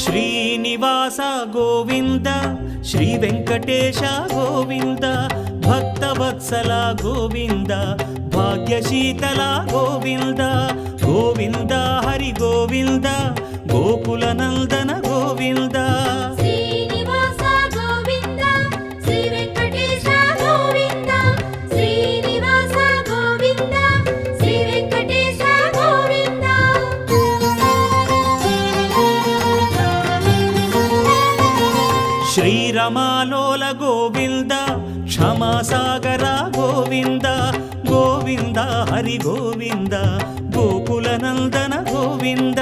Srinivasa Govinda Shri Venkatesha Govinda Bhaktavatsala Govinda భాగ్యశీతల Govinda Govinda Hari Govinda Gokula Nandana Govinda Srinivasa Govinda Shri Venkatesha Govinda Srinivasa Govinda Shri Venkatesha Govinda శ్రీరమాలోల Govinda క్షమాసాగర Govinda Govinda Hari Govinda Gokula Nandana Govinda